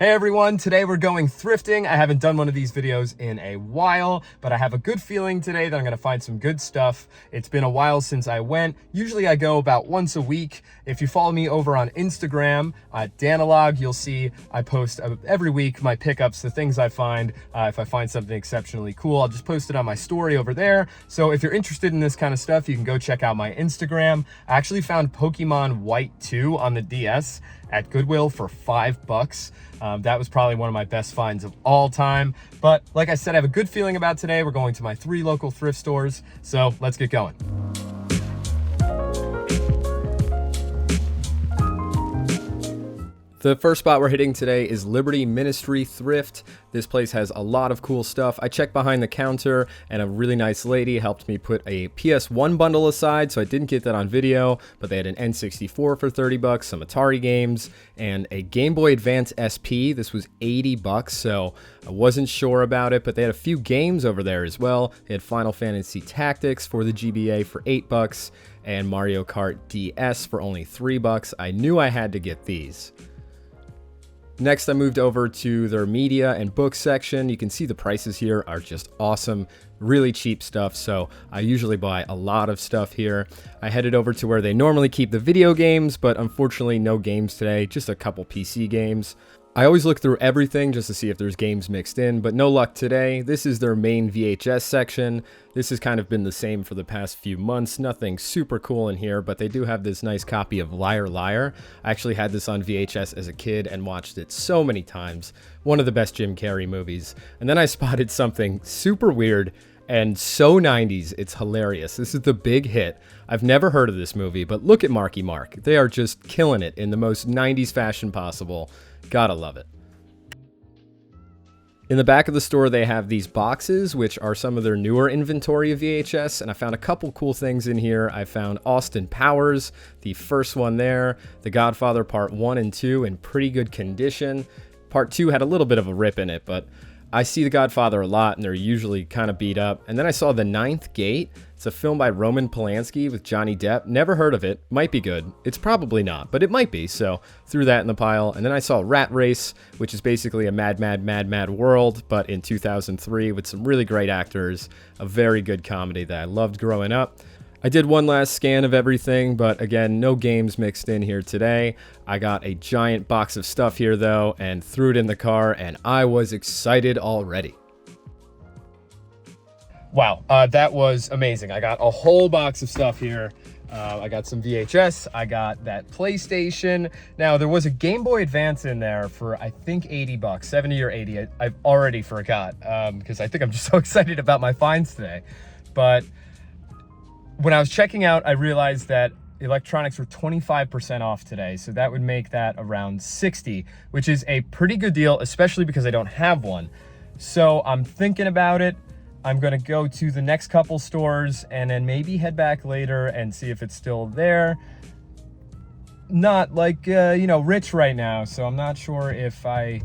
Hey everyone, today we're going thrifting. I haven't done one of these videos in a while, but I have a good feeling today that I'm gonna find some good stuff. It's been a while since I went. Usually I go about once a week. If you follow me over on Instagram at Danalog, you'll see I post every week my pickups, the things I find. If I find something exceptionally cool, I'll just post it on my story over there. So if you're interested in this kind of stuff, you can go check out my Instagram. I actually found Pokemon White 2 on the DS at Goodwill for $5. That was probably one of my best finds of all time. But like I said, I have a good feeling about today. We're going to my 3 local thrift stores. So let's get going. The first spot we're hitting today is Liberty Ministry Thrift. This place has a lot of cool stuff. I checked behind the counter and a really nice lady helped me put a PS1 bundle aside, so I didn't get that on video, but they had an N64 for $30, some Atari games, and a Game Boy Advance SP. This was $80, so I wasn't sure about it, but they had a few games over there as well. They had Final Fantasy Tactics for the GBA for $8 and Mario Kart DS for only $3. I knew I had to get these. Next, I moved over to their media and books section. You can see the prices here are just awesome, really cheap stuff, so I usually buy a lot of stuff here. I headed over to where they normally keep the video games, but unfortunately no games today, just a couple PC games. I always look through everything just to see if there's games mixed in, but no luck today. This is their main VHS section. This has kind of been the same for the past few months. Nothing super cool in here, but they do have this nice copy of Liar Liar. I actually had this on VHS as a kid and watched it so many times. One of the best Jim Carrey movies. And then I spotted something super weird and so 90s, it's hilarious. This is The Big Hit. I've never heard of this movie, but look at Marky Mark. They are just killing it in the most 90s fashion possible. Gotta love it. In the back of the store, they have these boxes, which are some of their newer inventory of VHS, and I found a couple cool things in here. I found Austin Powers, the first one there, The Godfather Part 1 and 2 in pretty good condition. Part 2 had a little bit of a rip in it, but I see The Godfather a lot, and they're usually kind of beat up. And then I saw The Ninth Gate. It's a film by Roman Polanski with Johnny Depp. Never heard of it. Might be good. It's probably not, but it might be. So threw that in the pile. And then I saw Rat Race, which is basically a Mad, Mad, Mad, Mad World, but in 2003 with some really great actors. A very good comedy that I loved growing up. I did one last scan of everything, but again, no games mixed in here today. I got a giant box of stuff here though, and threw it in the car, and I was excited already. Wow, that was amazing. I got a whole box of stuff here. I got some VHS, I got that PlayStation. Now, there was a Game Boy Advance in there for, I think, $80, 70 or 80. I've already forgot, because I think I'm just so excited about my finds today. But when I was checking out, I realized that electronics were 25% off today, so that would make that around $60, which is a pretty good deal, especially because I don't have one. So I'm thinking about it. I'm gonna go to the next couple stores and then maybe head back later and see if it's still there. Not like, rich right now, so I'm not sure if I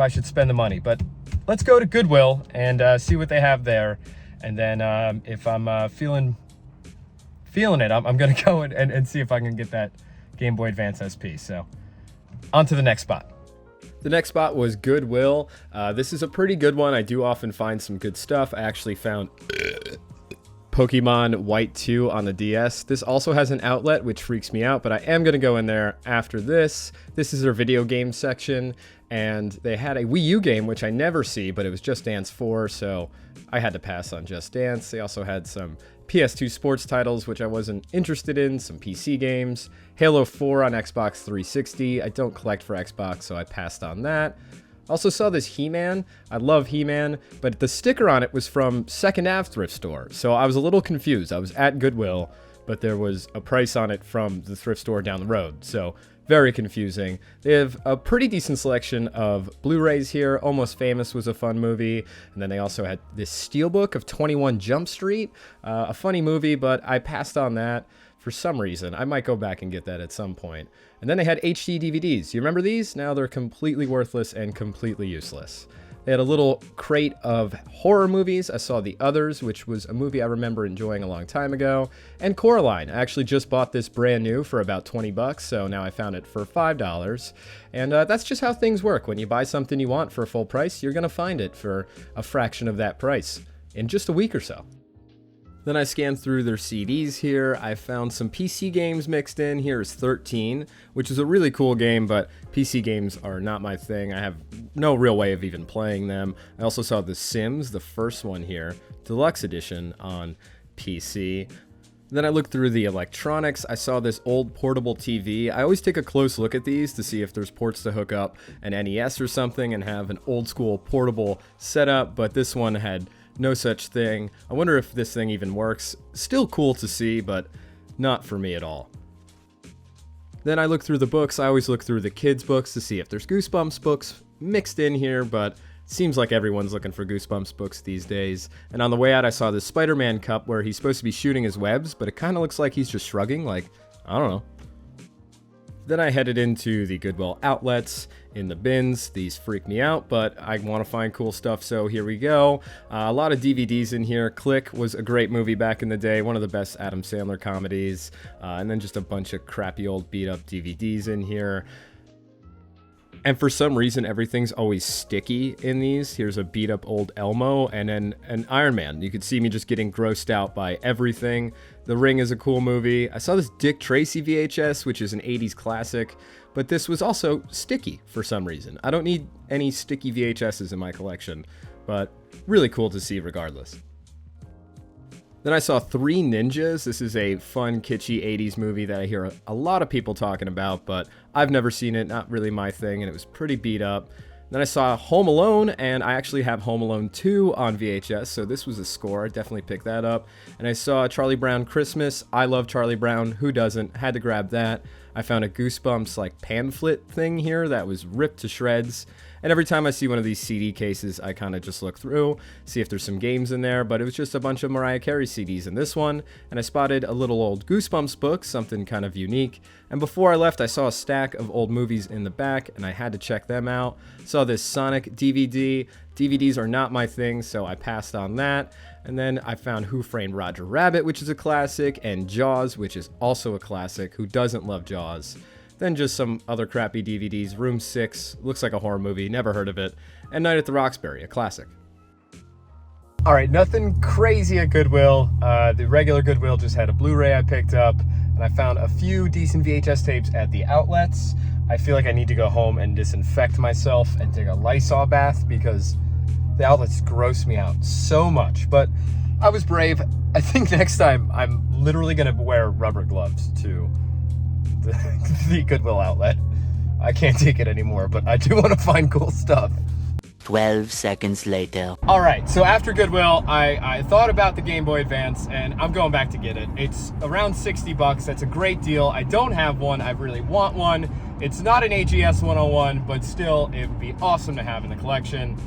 should spend the money, but let's go to Goodwill and see what they have there. And then if I'm feeling it, I'm gonna go and see if I can get that Game Boy Advance SP. So on to the next spot. The next spot was Goodwill. This is a pretty good one. I do often find some good stuff. I actually found Pokemon White 2 on the DS. This also has an outlet, which freaks me out, but I am gonna go in there after this. This is their video game section, and they had a Wii U game, which I never see, but it was Just Dance 4, so I had to pass on Just Dance. They also had some PS2 sports titles, which I wasn't interested in, some PC games, Halo 4 on Xbox 360. I don't collect for Xbox, so I passed on that. Also saw this He-Man. I love He-Man, but the sticker on it was from Second Ave thrift store, so I was a little confused. I was at Goodwill, but there was a price on it from the thrift store down the road, so very confusing. They have a pretty decent selection of Blu-rays here. Almost Famous was a fun movie. And then they also had this steelbook of 21 Jump Street. A funny movie, but I passed on that for some reason. I might go back and get that at some point. And then they had HD DVDs. You remember these? Now they're completely worthless and completely useless. They had a little crate of horror movies. I saw The Others, which was a movie I remember enjoying a long time ago. And Coraline. I actually just bought this brand new for about 20 bucks, so now I found it for $5. And that's just how things work. When you buy something you want for full price, you're going to find it for a fraction of that price in just a week or so. Then I scanned through their CDs here. I found some PC games mixed in. Here's 13, which is a really cool game, but PC games are not my thing. I have no real way of even playing them. I also saw The Sims, the first one here, Deluxe Edition on PC. Then I looked through the electronics. I saw this old portable TV. I always take a close look at these to see if there's ports to hook up an NES or something and have an old school portable setup, but this one had no such thing. I wonder if this thing even works. Still cool to see, but not for me at all. Then I look through the books. I always look through the kids' books to see if there's Goosebumps books mixed in here, but it seems like everyone's looking for Goosebumps books these days. And on the way out, I saw this Spider-Man cup where he's supposed to be shooting his webs, but it kind of looks like he's just shrugging, like, I don't know. Then I headed into the Goodwill outlets. In the bins, these freak me out, but I want to find cool stuff, so here we go. A lot of DVDs in here. Click was a great movie back in the day, one of the best Adam Sandler comedies, and then just a bunch of crappy old beat-up DVDs in here. And for some reason, everything's always sticky in these. Here's a beat-up old Elmo and then an Iron Man. You could see me just getting grossed out by everything. The Ring is a cool movie. I saw this Dick Tracy VHS, which is an 80s classic, but this was also sticky for some reason. I don't need any sticky VHSs in my collection, but really cool to see regardless. Then I saw Three Ninjas. This is a fun, kitschy 80s movie that I hear a lot of people talking about, but I've never seen it, not really my thing, and it was pretty beat up. Then I saw Home Alone, and I actually have Home Alone 2 on VHS, so this was a score. I definitely picked that up. And I saw Charlie Brown Christmas. I love Charlie Brown. Who doesn't? Had to grab that. I found a Goosebumps like pamphlet thing here that was ripped to shreds. And every time I see one of these CD cases, I kind of just look through, see if there's some games in there, but it was just a bunch of Mariah Carey CDs in this one, and I spotted a little old Goosebumps book, something kind of unique. And before I left, I saw a stack of old movies in the back, and I had to check them out. Saw this Sonic DVD. DVDs are not my thing, so I passed on that. And then I found Who Framed Roger Rabbit, which is a classic, and Jaws, which is also a classic. Who doesn't love Jaws? Then just some other crappy DVDs. Room 6, looks like a horror movie, never heard of it. And Night at the Roxbury, a classic. All right, nothing crazy at Goodwill. The regular Goodwill just had a Blu-ray I picked up, and I found a few decent VHS tapes at the outlets. I feel like I need to go home and disinfect myself and take a Lysol bath because the outlets gross me out so much. But I was brave. I think next time I'm literally gonna wear rubber gloves to the Goodwill outlet. I can't take it anymore, but I do want to find cool stuff. 12 seconds later. All right, so after Goodwill, I thought about the Game Boy Advance, and I'm going back to get it. It's around 60 bucks. That's a great deal. I don't have one. I really want one. It's not an AGS 101, but still, it would be awesome to have in the collection.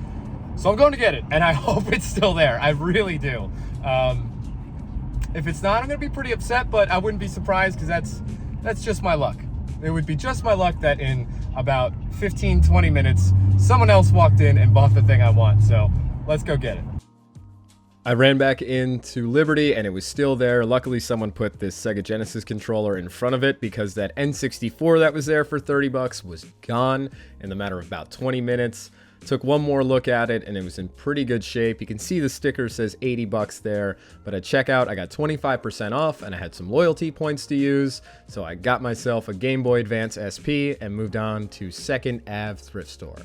So I'm going to get it, and I hope it's still there. I really do. If it's not, I'm going to be pretty upset, but I wouldn't be surprised because that's just my luck. It would be just my luck that in about 15, 20 minutes, someone else walked in and bought the thing I want. So let's go get it. I ran back into Liberty and it was still there. Luckily, someone put this Sega Genesis controller in front of it because that N64 that was there for 30 bucks was gone in the matter of about 20 minutes. Took one more look at it and it was in pretty good shape. You can see the sticker says 80 bucks there, but at checkout I got 25% off and I had some loyalty points to use. So I got myself a Game Boy Advance SP and moved on to 2nd Ave thrift store.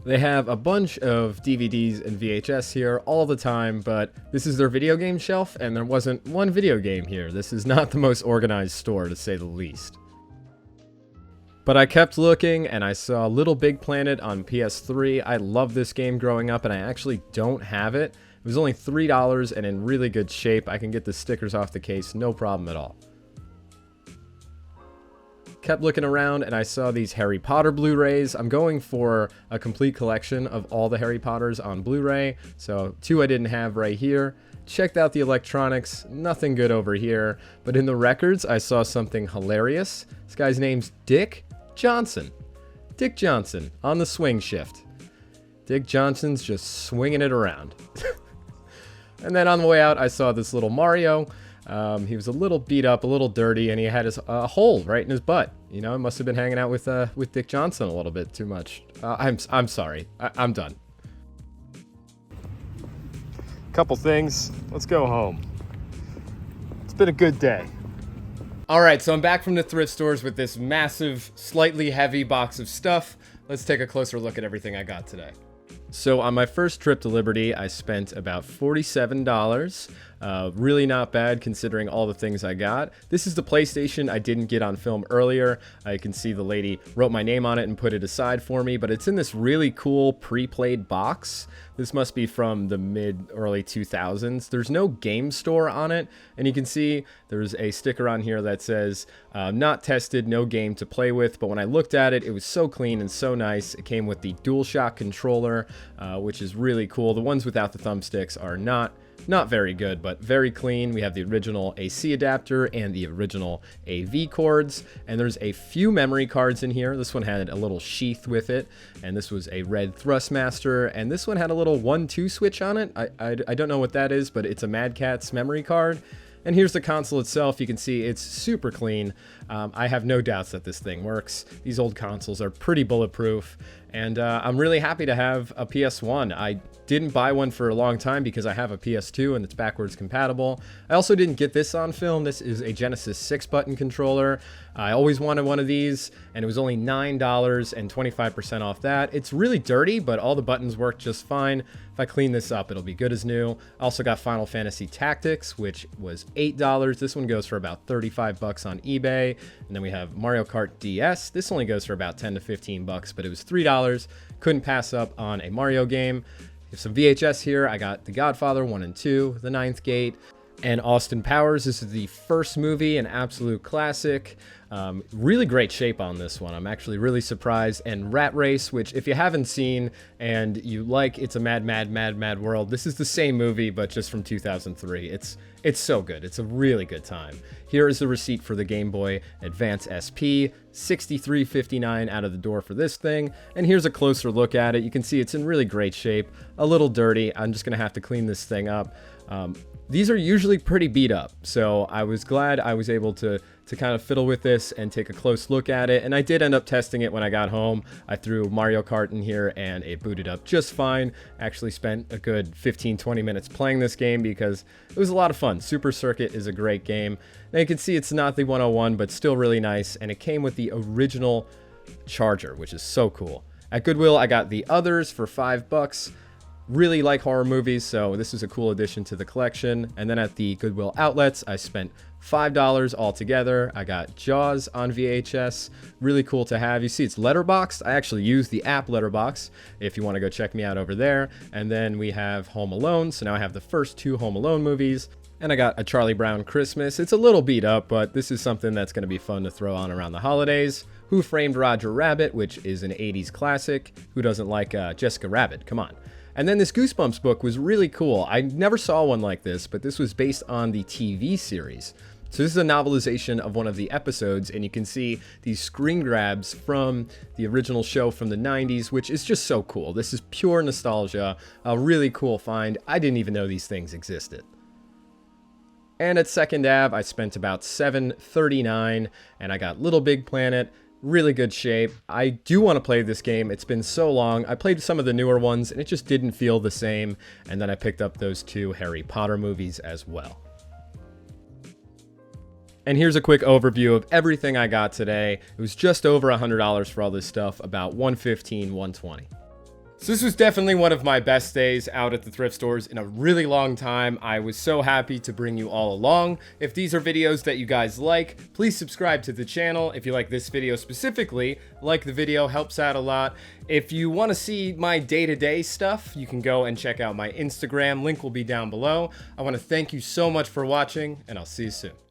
They have a bunch of DVDs and VHS here all the time, but this is their video game shelf and there wasn't one video game here. This is not the most organized store, to say the least. But I kept looking and I saw Little Big Planet on PS3. I loved this game growing up and I actually don't have it. It was only $3 and in really good shape. I can get the stickers off the case, no problem at all. Kept looking around and I saw these Harry Potter Blu-rays. I'm going for a complete collection of all the Harry Potters on Blu-ray. So 2 I didn't have right here. Checked out the electronics, nothing good over here. But in the records, I saw something hilarious. This guy's name's Dick Johnson. Dick Johnson on the swing shift. Dick Johnson's just swinging it around. And then on the way out, I saw this little Mario. He was a little beat up, a little dirty, and he had a hole right in his butt. You know, he must have been hanging out with Dick Johnson a little bit too much. I'm sorry. I'm done. Couple things. Let's go home. It's been a good day. All right, so I'm back from the thrift stores with this massive, slightly heavy box of stuff. Let's take a closer look at everything I got today. So on my first trip to Liberty, I spent about $47. Really not bad considering all the things I got. This is the PlayStation I didn't get on film earlier. I can see the lady wrote my name on it and put it aside for me, but it's in this really cool pre-played box. This must be from the mid-early 2000s. There's no game store on it, and you can see there's a sticker on here that says, not tested, no game to play with, but when I looked at it, it was so clean and so nice. It came with the DualShock controller, which is really cool. The ones without the thumbsticks are not very good, but very clean. We have the original AC adapter and the original AV cords, and there's a few memory cards in here. This one had a little sheath with it, and this was a red Thrustmaster, and this one had a little 1-2 switch on it. I don't know what that is, but it's a Mad Catz memory card. And here's the console itself. You can see it's super clean. I have no doubts that this thing works. These old consoles are pretty bulletproof, and I'm really happy to have a PS1. I didn't buy one for a long time because I have a PS2 and it's backwards compatible. I also didn't get this on film. This is a Genesis 6-button controller. I always wanted one of these, and it was only $9 and 25% off that. It's really dirty, but all the buttons work just fine. If I clean this up, it'll be good as new. I also got Final Fantasy Tactics, which was $8. This one goes for about 35 bucks on eBay. And then we have Mario Kart DS. This only goes for about 10 to 15 bucks, but it was $3. Couldn't pass up on a Mario game. There's some VHS here. I got The Godfather 1 and 2, The Ninth Gate, and Austin Powers. This is the first movie, an absolute classic. Really great shape on this one. I'm actually really surprised. And Rat Race, which if you haven't seen and you like It's a Mad, Mad, Mad, Mad World, this is the same movie, but just from 2003. It's so good. It's a really good time. Here is the receipt for the Game Boy Advance SP, $63.59 out of the door for this thing. And here's a closer look at it. You can see it's in really great shape, a little dirty. I'm just gonna have to clean this thing up. These are usually pretty beat up, so I was glad I was able to kind of fiddle with this and take a close look at it, and I did end up testing it when I got home. I threw Mario Kart in here and it booted up just fine. Actually spent a good 15-20 minutes playing this game because it was a lot of fun. Super Circuit is a great game. Now you can see it's not the 101, but still really nice, and it came with the original charger, which is so cool. At Goodwill, I got the others for $5. Really like horror movies, so this is a cool addition to the collection. And then at the Goodwill outlets, I spent $5 altogether. I got Jaws on VHS. Really cool to have. You see it's letterboxed. I actually use the app Letterboxd if you want to go check me out over there. And then we have Home Alone. So now I have the first 2 Home Alone movies. And I got A Charlie Brown Christmas. It's a little beat up, but this is something that's going to be fun to throw on around the holidays. Who Framed Roger Rabbit, which is an 80s classic. Who doesn't like Jessica Rabbit? Come on. And then this Goosebumps book was really cool. I never saw one like this, but this was based on the TV series. So this is a novelization of one of the episodes, and you can see these screen grabs from the original show from the 90s, which is just so cool. This is pure nostalgia, a really cool find. I didn't even know these things existed. And at Second Ave, I spent about $7.39, and I got Little Big Planet. Really good shape. I do want to play this game. It's been so long. I played some of the newer ones and it just didn't feel the same. And then I picked up those 2 Harry Potter movies as well. And here's a quick overview of everything I got today. It was just over $100 for all this stuff, about $115, $120. So this was definitely one of my best days out at the thrift stores in a really long time. I was so happy to bring you all along. If these are videos that you guys like, please subscribe to the channel. If you like this video specifically, like the video, helps out a lot. If you want to see my day-to-day stuff, you can go and check out my Instagram. Link will be down below. I want to thank you so much for watching, and I'll see you soon.